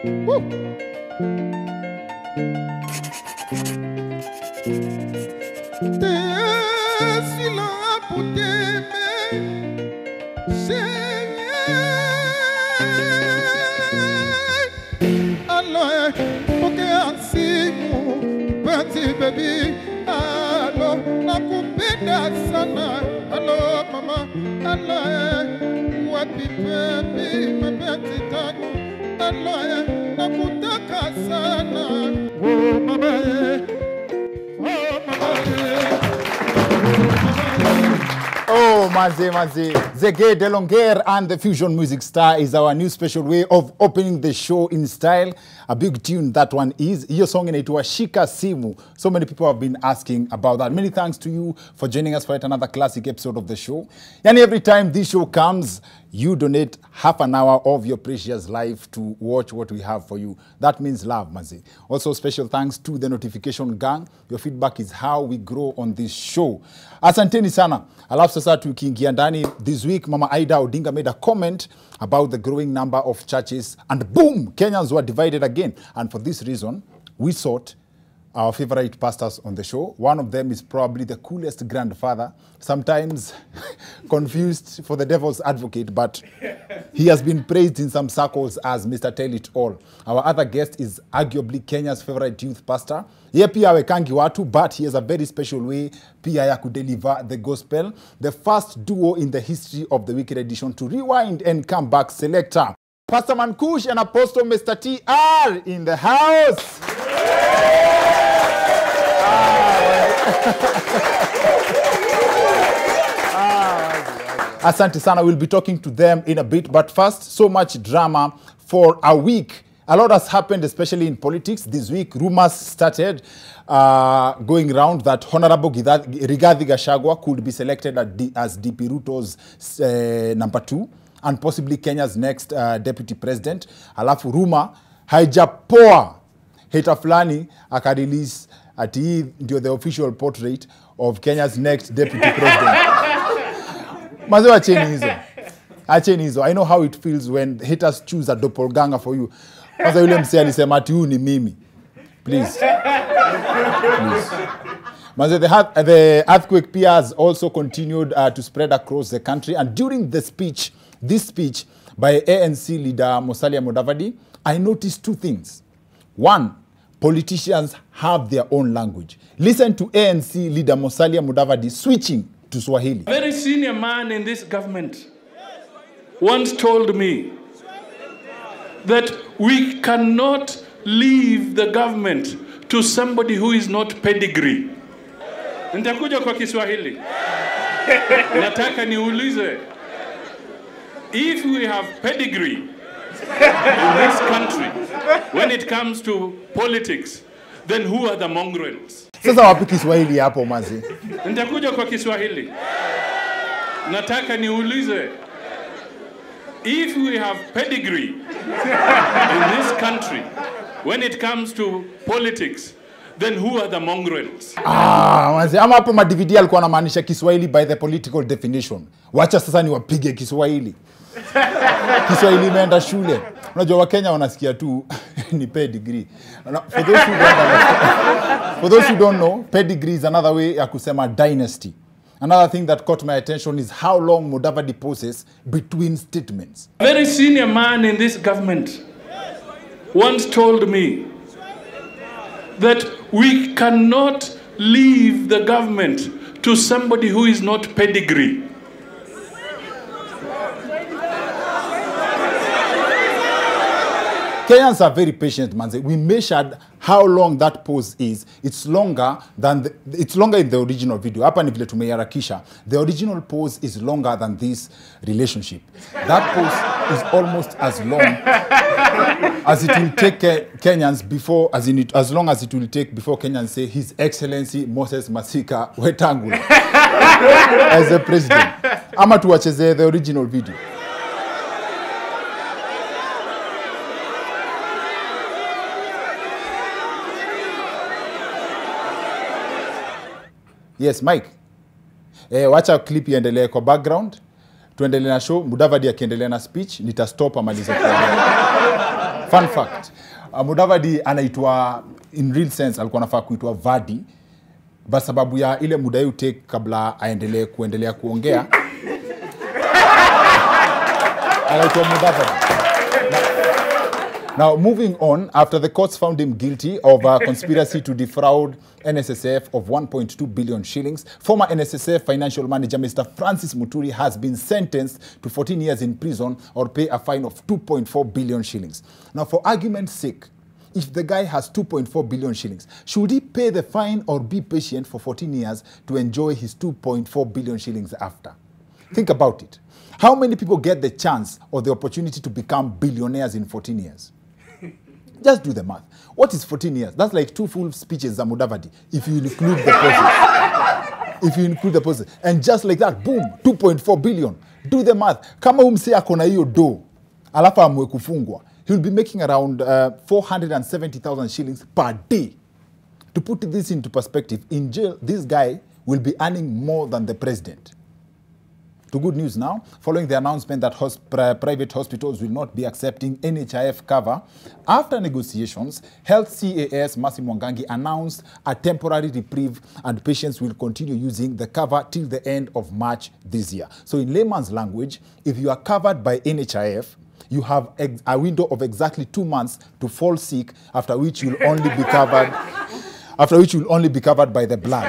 Woo. Baby, hello, nakupenda sana. Hello, mama, hello, wapi baby, mapenzi tamu. Hello, nakutaka sana. Oh, mama, oh, mama. Oh, Maze. Zege Delonger and the Fusion Music Star is our new special way of opening the show in style. A big tune that one is. Your song in it was Shika Simu. So many people have been asking about that. Many thanks to you for joining us for yet another classic episode of the show. And every time this show comes, you donate half an hour of your precious life to watch what we have for you. That means love, Mazi. Also, special thanks to the notification gang. Your feedback is how we grow on this show. Asanteni sana. Alafu sasa tukiingia ndani, this week, Mama Aida Odinga made a comment about the growing number of churches. And boom, Kenyans were divided again. And for this reason, we sought our favorite pastors on the show. One of them is probably the coolest grandfather, sometimes confused for the devil's advocate, but he has been praised in some circles as Mr. Tell It All. Our other guest is arguably Kenya's favorite youth pastor. Ye pia hawekangi watu, but he has a very special way pia ya kudeliver the gospel. The first duo in the history of the Wicked Edition to rewind and come back selector. Pastor Man Kush and Apostle Mr. TR in the house. Asante sana. We'll be talking to them in a bit, but first, so much drama for a week. A lot has happened, especially in politics. This week, rumors started going around that Honorable Rigathi Gachagua could be selected as DP Ruto's number 2 and possibly Kenya's next deputy president. Alafu rumor haijapoa, hater fulani akarelease ati ndio the official portrait of Kenya's next deputy president. Mazo acheni hizo. I know how it feels when haters choose a doppelganger for you. Mazo yule msee alisema ati huyu ni mimi. Please. Mazo, the earthquake pia has also continued to spread across the country, and during this speech by ANC leader Musalia Mudavadi, I noticed two things. One, politicians have their own language. Listen to ANC leader Musalia Mudavadi switching to Swahili. A very senior man in this government once told me that we cannot leave the government to somebody who is not pedigree. Nitakuja kwa Kiswahili. Nataka niulize, if we have pedigree in this country, when it comes to politics, then who are the mongrels? Sasa wapi Kiswahili hapo mazi? Nitakuja kwa Kiswahili. Nataka niulize, if we have pedigree in this country, when it comes to politics, then who are the mongrels? Mazi, ama hapo madividi alikuwa anamaanisha Kiswahili by the political definition. Wacha sasa ni wapige Kiswahili. Kiswahili imeenda shule. Unajua Wakenya wanasikia tu ni pedigree. For those who don't know, pedigree is another way ya kusema dynasty. Another thing that caught my attention is how long Mudavadi pauses between statements. A very senior man in this government once told me that we cannot leave the government to somebody who is not pedigree. Kenyans are very patient, man. We measured how long that pause is. It's longer in the original video. Hapa ni vile tumeharakisha. The original pause is longer than this relationship. That pause is almost as long as it will take Kenyans before, as long as it will take before Kenyans say His Excellency Moses Masika Wetangula as the president. Ama tuwacheze the original video. Yes, Mike. Wacha clip iendelee kwa background. Tuendelee na show. Mudavadi akiendelea na speech, nitastop amalize. Fun fact. Mudavadi anaitwa, in real sense, alikuwa anafaa kuitwa Vadi. But sababu ya ile muda you take kabla kuendelea kuongea. Anaitwa Mudavadi. Now, moving on, after the courts found him guilty of a conspiracy to defraud NSSF of 1.2 billion shillings, former NSSF financial manager Mr. Francis Muturi has been sentenced to 14 years in prison or pay a fine of 2.4 billion shillings. Now, for argument's sake, if the guy has 2.4 billion shillings, should he pay the fine or be patient for 14 years to enjoy his 2.4 billion shillings after? Think about it. How many people get the chance or the opportunity to become billionaires in 14 years? Just do the math. What is 14 years? That's like 2 full speeches za Mudavadi, if you include the process. If you include the process. And just like that, boom, 2.4 billion. Do the math. Kama umse akona hiyo do, alafa amwe kufungwa, he will be making around 470,000 shillings per day. To put this into perspective, in jail, this guy will be earning more than the president. To good news now, following the announcement that private hospitals will not be accepting NHIF cover, after negotiations, Health CAS Mercy Mwangangi announced a temporary reprieve and patients will continue using the cover till the end of March this year. So in layman's language, if you are covered by NHIF, you have a window of exactly 2 months to fall sick, after which you'll only be covered by the blood.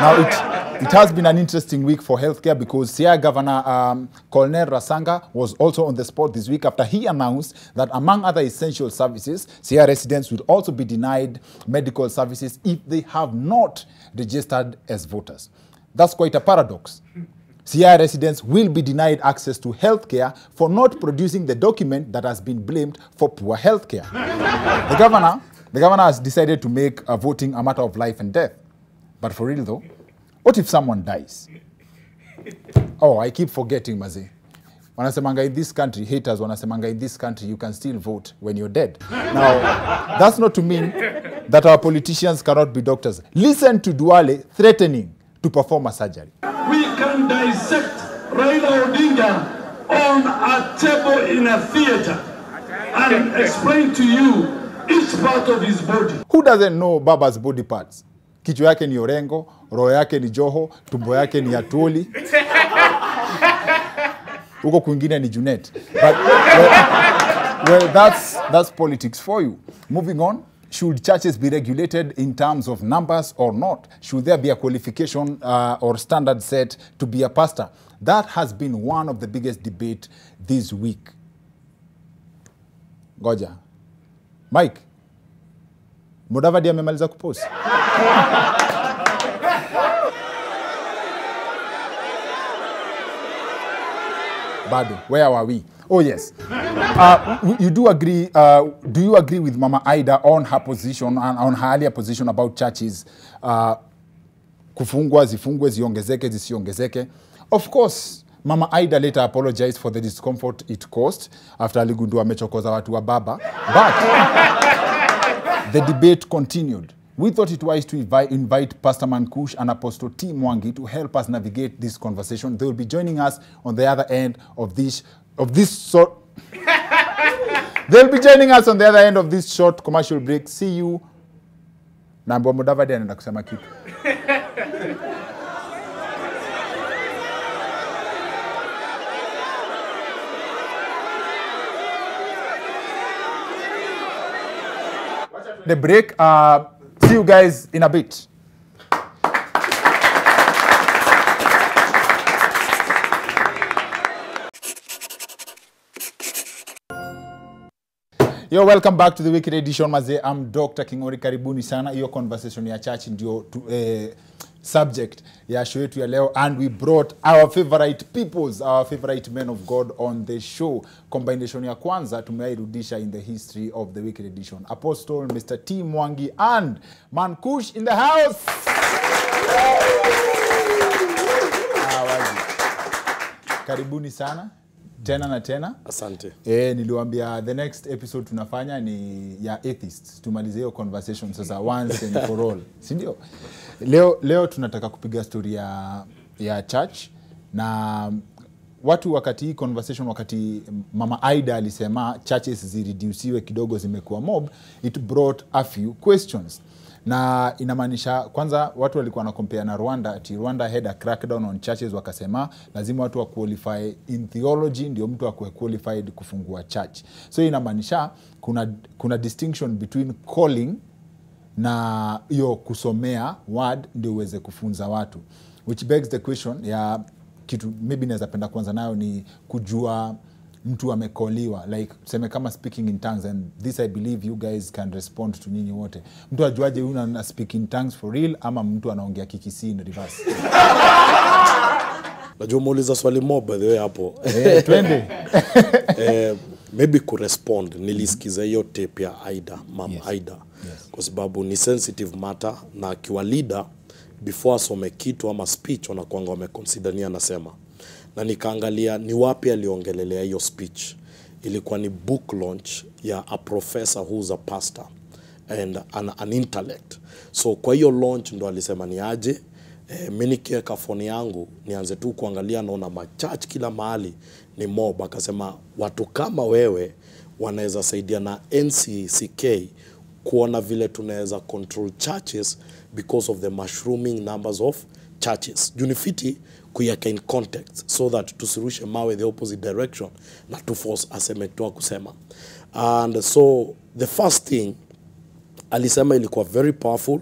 Now it has been an interesting week for healthcare because Siaya Governor Colonel Rasanga was also on the spot this week after he announced that among other essential services, Siaya residents would also be denied medical services if they have not registered as voters. That's quite a paradox. Siaya residents will be denied access to healthcare for not producing the document that has been blamed for poor healthcare. The governor has decided to make voting a matter of life and death. But for real though, what if someone dies? Oh, I keep forgetting, Mazi. Wanasemanga in this country, haters wanasemanga in this country, you can still vote when you're dead. Now, that's not to mean that our politicians cannot be doctors. Listen to Duale threatening to perform a surgery. We can dissect Raila Odinga on a table in a theater and explain to you each part of his body. Who doesn't know Baba's body parts? Kichwa yake ni Orengo, roho yake ni Joho, tumbo yake ni Atuli. Huko kwingine ni Junet. But well, that's politics for you. Moving on, should churches be regulated in terms of numbers or not? Should there be a qualification or standard set to be a pastor? That has been one of the biggest debate this week. Goja. Mike, Mudavadi amemaliza kupost. Bado, where were we? Oh yes. You do agree, do you agree with Mama Ida on her position, on her earlier position about churches? Kufungwa, zifungwe, ziongezeke, zisiongezeke. Of course, Mama Ida later apologized for the discomfort it caused after aligundua amechokoza watu wa baba. But the debate continued. We thought it wise to invite Pastor Man Kush and Apostle T Mwangi to help us navigate this conversation. They will be joining us on the other end of this short. They'll be joining us on the other end of this short commercial break. See you. Nambo Mudavadi anaenda kusema kitu. The break. See you guys in a bit. Yo, welcome back to the weekend edition. Maze, I'm Dr. Kingori. Karibuni sana. Iyo conversation ya church ndio subject ya show yetu ya leo, and we brought our favorite peoples, our favorite men of God on the show. Combination ya kwanza tumeirudisha in the history of the weekend edition. Apostle Mr. T Mwangi and Man Kush in the house. Karibuni sana. Tena na tena. Asante. Niliwaambia the next episode tunafanya ni ya atheists. Tumalize hiyo conversation sasa once and for all. Si ndio? Leo tunataka kupiga story ya church, na watu wakati hii conversation, wakati Mama Aida alisema churches zireduciwe kidogo zimekuwa mob, it brought a few questions. Na inamaanisha kwanza watu walikuwa na compare na Rwanda, ati Rwanda had a crackdown on churches, wakasema lazima watu wa qualify in theology ndio mtu akuwe qualified kufungua church. So inamaanisha kuna distinction between calling na hiyo kusomea word ndio uweze kufunza watu, which begs the question ya kitu maybe naweza penda kwanza nayo ni kujua mtu amekoliwa, like tuseme kama speaking in tongues, and this I believe you guys can respond to nyinyi wote. Mtu ajuaje huyu ana speak in tongues for real ama mtu anaongea kikisi in reverse? Najua muuliza swali mob by the way hapo. Twende. Maybe kurespond, nilisikiza hiyo tape ya Aida, Mama Aida. Kwa sababu ni sensitive matter, na akiwa leader before asome kitu ama speech wanakuanga wameconsidania anasema. Na nikaangalia ni wapi aliongelelea hiyo speech. Ilikuwa ni book launch ya a professor who's a pastor and an intellect. So kwa hiyo launch ndo alisema ni aje, mimi nikiweka phone yangu nianze tu kuangalia naona machurch kila mahali ni mob. Akasema watu kama wewe wanaweza saidia na NCCK kuona vile tunaweza control churches because of the mushrooming numbers of churches. Junifiti kuyaka in context so that tusirushe mawe the opposite direction na to force asemektua kusema. And so the first thing alisema ilikuwa very powerful.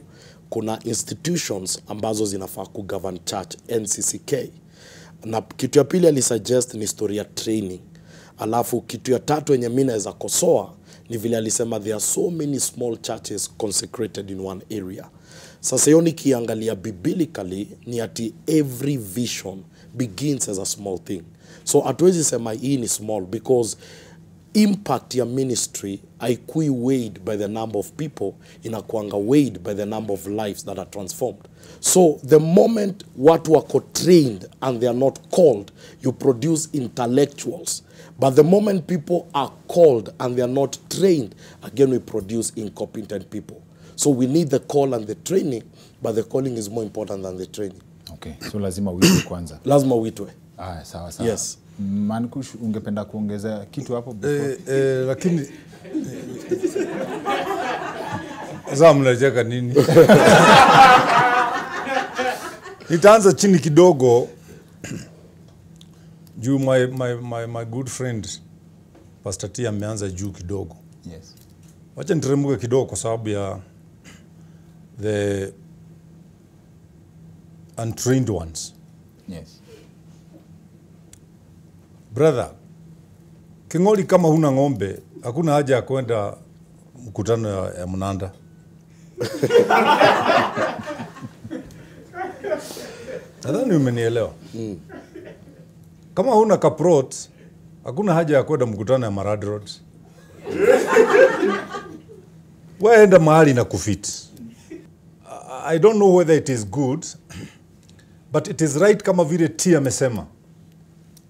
Kuna institutions ambazo zinafaa kugovern church, NCCK. Na kitu ya pili alisuggest ni story ya training. Alafu kitu ya tatu yenye mimi naweza kosoa ni vile alisema there are so many small churches consecrated in one area. Sasa hiyo nikiangalia biblically ni ati every vision begins as a small thing. So hatuwezi sema hii ni small because impact ya ministry haikui weighed by the number of people, inakuanga weighed by the number of lives that are transformed. So the moment watu wako trained and they are not called, you produce intellectuals. But the moment people are called and they are not trained, again we produce incompetent people. So we need the call and the training, but the calling is more important than the training. Okay, so lazima uitwe kwanza. Lazima uitwe. Sawa sawa. Yes. Man Kush, ungependa kuongeza kitu hapo? Lakini sasa mnacheka nini? Nitaanza chini kidogo. Juu my good friend Pastor T ameanza juu kidogo. Yes. Wacha niteremke kidogo kwa sababu ya the untrained ones. Yes. Brother, kingoli kama huna ng'ombe, hakuna haja ya kwenda mkutano ya mnanda. Nadhani umenielewa. Kama huna kaprot, hakuna haja ya kwenda mkutano ya Marad Road. Waenda mahali na kufit. I don't know whether it is good, but it is right kama vile T amesema.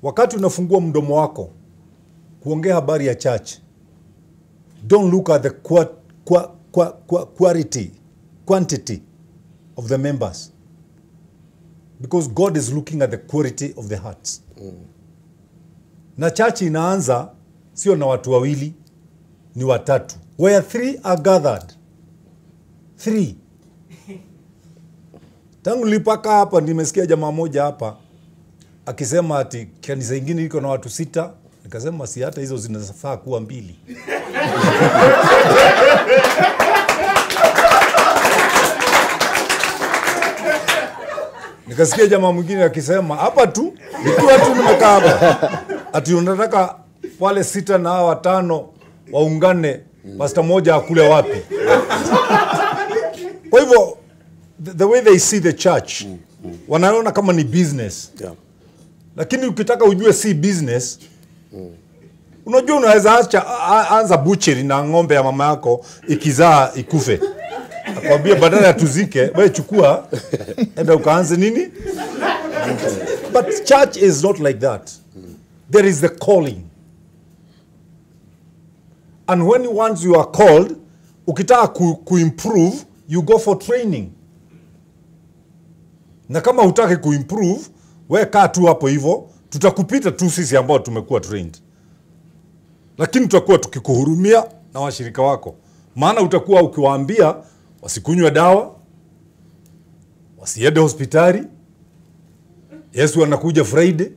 Wakati unafungua mdomo wako kuongea habari ya church, don't look at the quantity of the members, because God is looking at the quality of the hearts. Na church inaanza sio na watu wawili, ni watatu. Where 3 are gathered. 3. Tangu nilipaka hapa nimesikia jamaa moja hapa akisema ati kanisa ingine liko na watu 6, nikasema si hata hizo zinafaa kuwa 2. Nikasikia jamaa mwingine akisema hapa tu nikiwa tu nimekaa hapa ati unataka wale 6 na hawa 5 waungane, pastor moja akule wapi? Kwa hivyo the way they see the church, wanaona kama ni business. Yeah. Lakini ukitaka ujue si business, unajua unaweza anza butchery na ng'ombe ya mama yako ikizaa ikufe. Akwambia badala ya tuzike, wewe chukua enda ukaanze nini? But church is not like that. There is the calling. And when once you are called, ukitaka kuimprove, you go for training. Na kama hutaki kuimprove, wewe kaa tu hapo hivyo, tutakupita tu sisi ambao tumekuwa trained, lakini tutakuwa tukikuhurumia na washirika wako, maana utakuwa ukiwaambia wasikunywe dawa, wasiende hospitali, Yesu anakuja Friday.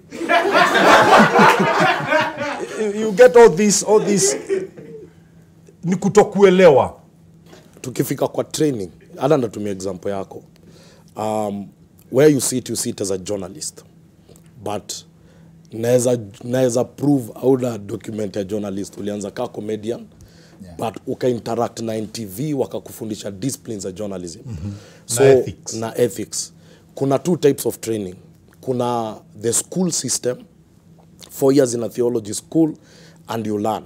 You get all this ni kutokuelewa. Tukifika kwa training, hata natumia example yako. Where you sit as a journalist. But naweza prove au na document ya journalist ulianza ka comedian, but uka interact na NTV wakakufundisha disciplines za journalism. So na ethics. Kuna two types of training. Kuna the school system, 4 years in a theology school, and you learn.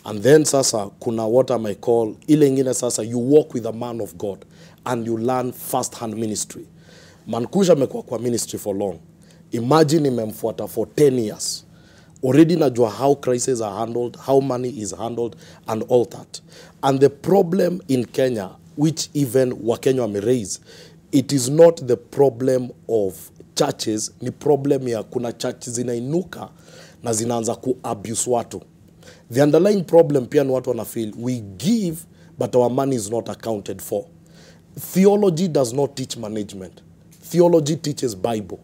And then sasa kuna what I might call ile ingine sasa you walk with a man of God and you learn first hand ministry. Man Kush amekuwa kwa ministry for long. Imagine nimemfuata for 10 years. Already najua how crises are handled, how money is handled and all that. And the problem in Kenya, which even Wakenya wame raise, it is not the problem of churches, ni problem ya kuna churches zinainuka na zinaanza ku abuse watu. The underlying problem pia ni watu wana feel we give but our money is not accounted for. Theology does not teach management. Theology teaches Bible.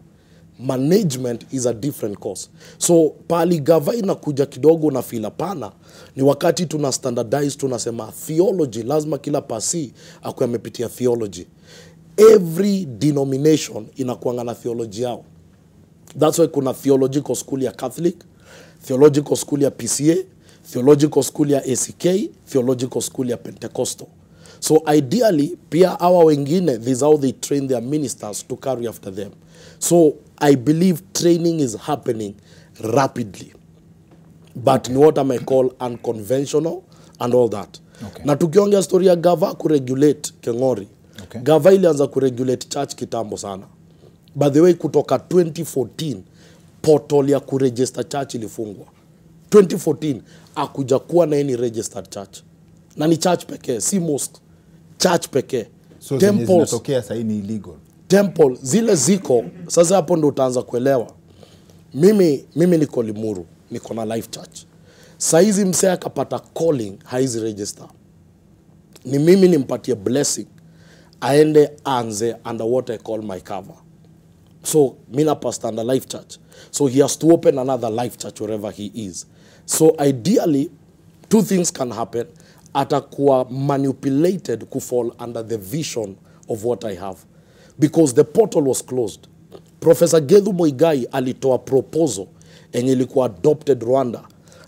Management is a different course. So pali gava inakuja kidogo na feel hapana, ni wakati tuna standardize, tunasema theology lazima kila pasi akuwe amepitia theology. Every denomination inakuanga na theology yao. That's why kuna theological school ya Catholic, theological school ya PCA, theological school ya ACK, theological school ya Pentecostal. So ideally, pia our wengine, this is how they train their ministers to carry after them. So I believe training is happening rapidly. But ni what I may call unconventional and all that. Okay. Na tukiongea story ya gava kuregulate Kengori. Okay. Gava ilianza kuregulate church kitambo sana. By the way, kutoka 2014, portal ya kuregister church ilifungwa. 2014, akuja kuwa na any registered church. Na ni church pekee, si mosque. Church pekee. So zinatokea sasa ni illegal. Temple, zile ziko, sasa hapo ndo utaanza kuelewa. Mimi niko Limuru, niko na Life Church. Saizi msee akapata calling, haizi register. Ni mimi nimpatie blessing, aende anze under what I call my cover. So, mina pastor under Life Church. So, he has to open another Life Church wherever he is. So, ideally, two things can happen. Atakuwa manipulated to fall under the vision of what I have. Because the portal was closed. Professor Gedhu Muigai alitoa proposal enye ilikuwa adopted Rwanda.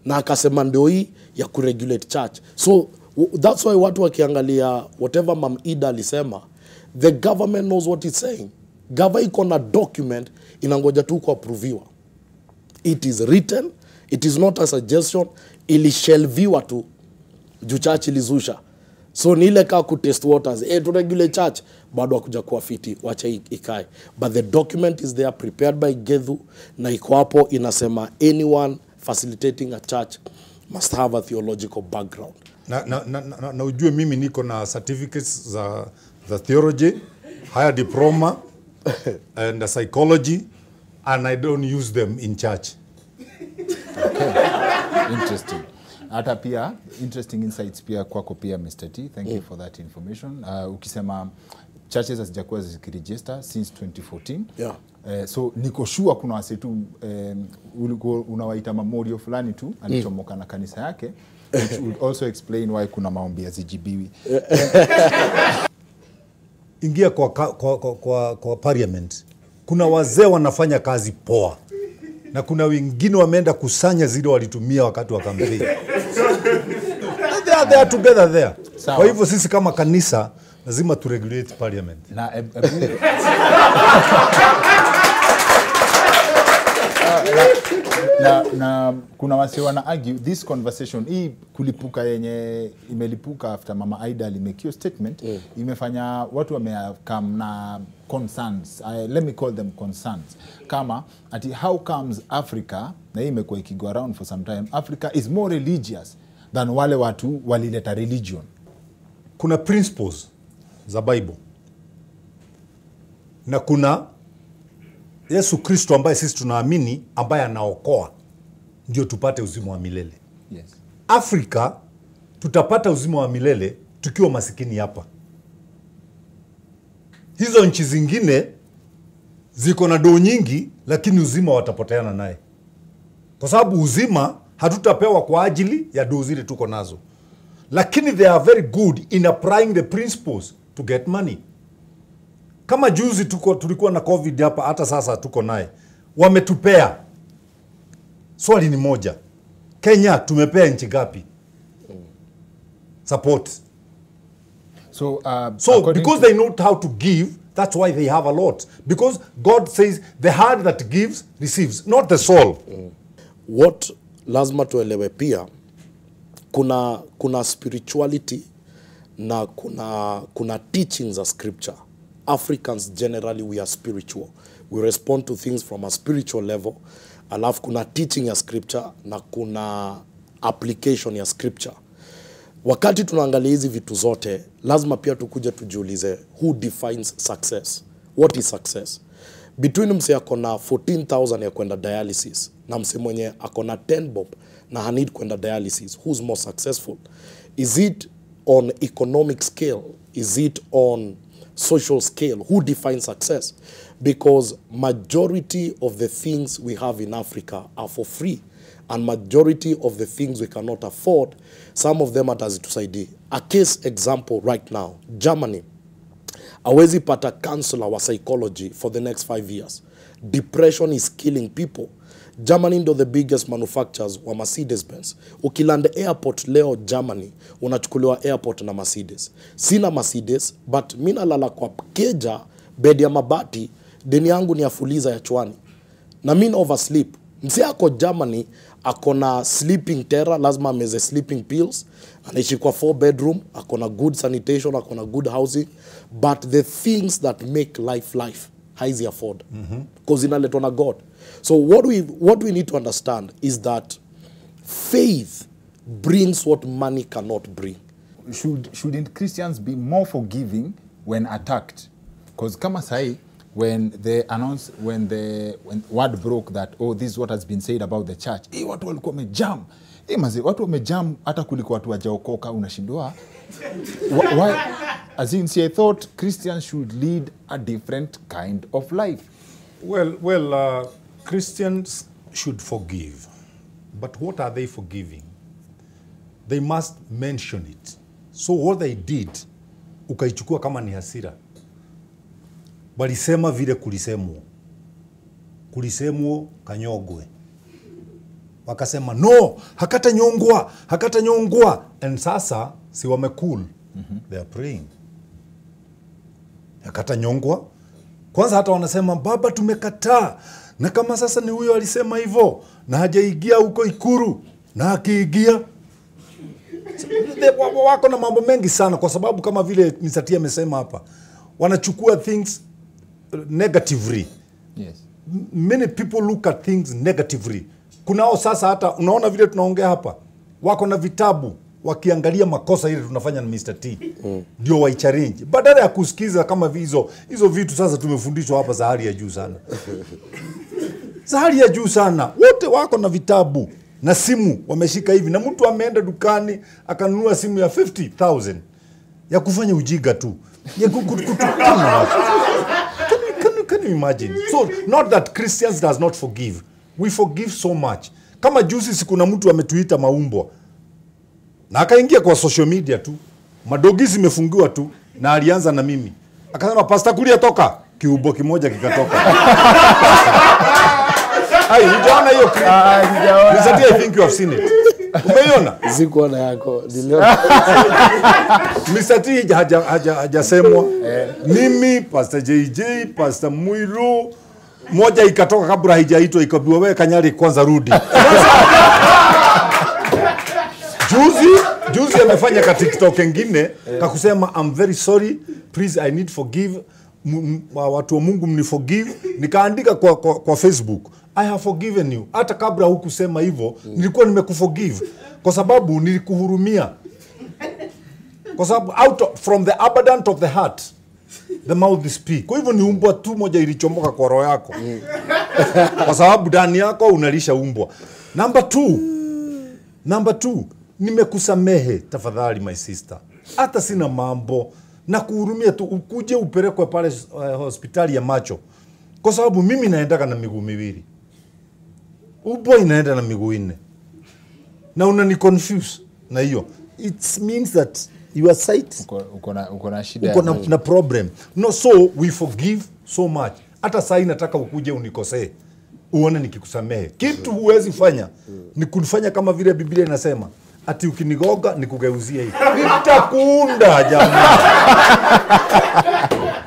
Na akasema ndio hii ya kuregulate church. So, that's why watu wakiangalia whatever Mam Ida alisema, the government knows what it's saying. Gava iko na document inangoja tu kuapproviwa. It is written, it is not a suggestion, ilishelviwa tu juu church ilizusha. So ni ile kaa kutest waters, to regulate church, bado hakuja kuwa fiti, wacha ikae. But the document is there prepared by Gedhu na iko hapo inasema anyone facilitating a church must have a theological background. Na ujue mimi niko na certificates za theology, higher diploma and psychology, and I don't use them in church. Okay. Interesting. Hata pia interesting insights pia kwako pia Mr. T. Thank you for that information. Ukisema churches hazijakuwa zikiregister since 2014. Yeah. So niko sure kuna wase tu unawaita memorial fulani tu alichomoka na kanisa yake, which would also explain why kuna maombi ya zijibiwi. Ingia kwa parliament. Kuna wazee wanafanya kazi poa. Na kuna wengine wameenda kusanya zile walitumia wakati wa kampeni. They are together there. Sawa. Kwa hivyo sisi kama kanisa lazima tu regulate parliament. Na kuna wase wana argue this conversation hii kulipuka yenye imelipuka after Mama Aida alimake statement, imefanya watu wamekam na concerns, let me call them concerns, kama ati how comes Africa, na hii imekuwa ikigo around for some time, Africa is more religious than wale watu walileta religion. Kuna principles za Bible na kuna Yesu Kristo ambaye sisi tunaamini, ambaye anaokoa, ndio tupate uzima wa milele. Yes. Afrika tutapata uzima wa milele tukiwa masikini hapa. Hizo nchi zingine ziko na doo nyingi, lakini uzima watapoteana naye. Kwa sababu uzima hatutapewa kwa ajili ya doo zile tuko nazo. Lakini they are very good in applying the principles to get money. Kama juzi tulikuwa na COVID hapa, hata sasa tuko naye. Wametupea. Swali ni moja. Kenya tumepea nchi gapi support? So because they know how to give, that's why they have a lot. Because God says the heart that gives receives, not the soul. What lazima tuelewe pia, kuna spirituality na kuna teachings of scripture. Africans generally we are spiritual. We respond to things from a spiritual level. Alafu kuna teaching ya scripture na kuna application ya scripture. Wakati tunaangalia hizi vitu zote, lazima pia tukuje tujiulize, who defines success? What is success? Between mse akona 14,000 ya kwenda dialysis na mse mwenye akona 10 bob na hanid kwenda dialysis, who's more successful? Is it on economic scale? Is it on social scale? Who defines success? Because majority of the things we have in Africa are for free, and majority of the things we cannot afford, some of them atazitusaidie. A case example right now, Germany. Hawezi pata counselor wa psychology for the next 5 years. Depression is killing people. Germany ndo the biggest manufacturers wa Mercedes-Benz. Ukilanda airport leo Germany, unachukuliwa airport na Mercedes. Sina Mercedes, but mina lala kwa keja, bedi ya mabati, deni yangu ni ya fuliza ya chwani. Na mina oversleep. Mse ako Germany, akona sleeping terror, lazima ameze sleeping pills, anaishi kwa 4 bedroom, akona good sanitation, akona good housing, but the things that make life, haizi afford. Because inaletwa na God. So what we need to understand is that faith brings what money cannot bring. Shouldn't Christians be more forgiving when attacked? Because kama sai, when word broke that, oh, this is what has been said about the church, watu walikuwa wamejam. Maze, watu wamejam hata kuliko watu wajaokoka, unashindwa. Why? As in, see, I thought Christians should lead a different kind of life. Well, Christians should forgive. But what are they forgiving? They must mention it. So what they did, ukaichukua kama ni hasira. Walisema vile kulisemwo. Kulisemwo kanyogwe. Wakasema, no, hakata nyongwa. And sasa, si wamekul. They are praying. Hakata nyongwa. Kwanza hata wanasema, baba tumekataa. Na kama sasa ni huyo alisema hivyo, na hajaigia huko Ikuru, na akiigia. Wako na mambo mengi sana, kwa sababu kama vile Mr. T amesema hapa, wanachukua things negatively. Yes. Many people look at things negatively. Kunao sasa hata, unaona vile tunaongea hapa, wako na vitabu, wakiangalia makosa ile tunafanya na Mr. T. Ndio waichallenge. Badala ya kusikiza kama hizo vitu sasa tumefundishwa hapa za hali ya juu sana. Za hali ya juu sana. Wote wako na vitabu na simu wameshika hivi, na mtu ameenda dukani akanunua simu ya 50,000 ya kufanya ujiga tu. Ya kutukana watu. Can you imagine? So, not that Christians does not forgive. We forgive so much. Kama juzi siku na mtu ametuita maumbwa, na akaingia kwa social media tu, madogi zimefungiwa tu, na alianza na mimi. Akasema, Pastor Kuria toka. Kiubo kimoja kikatoka. Hai, ujaona hiyo clip? I think you have seen it. Umeiona? Zikuona yako. Mr. T hajasemwa. Mimi, Pastor JJ, Pastor Muiru, moja ikatoka kabla haijaitwa, ikabiwa wewe Kanyari kwanza rudi. Juzi amefanya ka TikTok kingine kakusema, I'm very sorry, please I need forgive, watu wa Mungu mniforgive. Nikaandika kwa Facebook, I have forgiven you. Hata kabla hukusema hivyo, nilikuwa nimekuforgive kwa sababu nilikuhurumia. Kwa sababu from the abundance of the heart the mouth speak. Kwa hivyo ni umbwa tu moja ilichomoka kwa roho yako. Kwa sababu ndani yako unalisha umbwa. Number two, nimekusamehe tafadhali my sister. Hata sina mambo na kuhurumia tu, ukuje upelekwe pale hospitali ya macho. Kwa sababu mimi naendaka na miguu miwili. Umbwa inaenda na miguu 4. Na unani confuse na hiyo. It means that your sight uko na shida, uko na problem. No, so we forgive so much. Hata saa nataka ukuje unikosee, uone nikikusamehe. Kitu huwezi fanya ni kunifanya kama vile Biblia inasema, ati ukinigoga nikugeuzie hii. Nitakuunda jamani.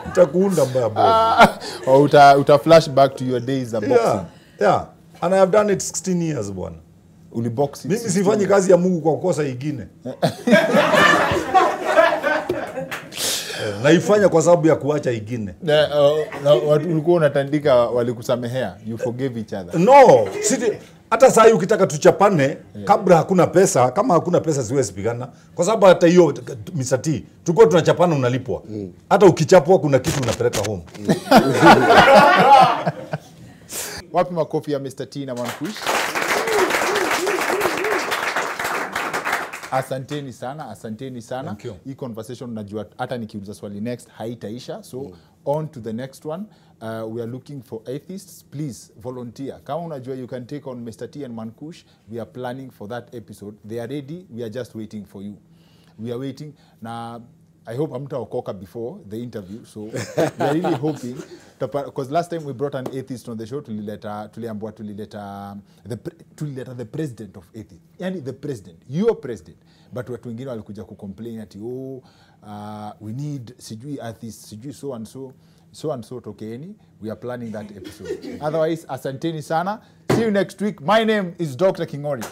Nitakuunda mbaya bwana. Uta flash back to your days of boxing. Yeah. And I have done it 16 years bwana. Ulibox. Mimi sifanyi kazi ya Mungu kwa kukosa ingine. Naifanya kwa sababu ya kuacha ingine. Ulikuwa unatandika walikusamehea. You forgave each other. No, hata saa ukitaka tuchapane kabla hakuna pesa, kama hakuna pesa siwezi pigana. Kwa sababu hata hiyo misati, tulikuwa tunachapana unalipwa. Hata ukichapwa kuna kitu unapeleka home. Wapi makofi ya Mr. T and Man Kush? Asanteni sana. Hii conversation najua hata nikiuliza swali next haitaisha. So on to the next one. We are looking for atheists. Please volunteer. Kama unajua you can take on Mr. T and Man Kush. We are planning for that episode. They are ready. We are just waiting for you. We are waiting. Na I hope hamtaokoka before the interview. So we are really hoping, because last time we brought an atheist on the show, tulileta the president of atheists. Yani the president, your president. But watu wengine walikuja kucomplain ati we need sijui atheists, sijui so and so tokeni. We are planning that episode. Otherwise, asanteni sana. See you next week. My name is Dr. Kingori.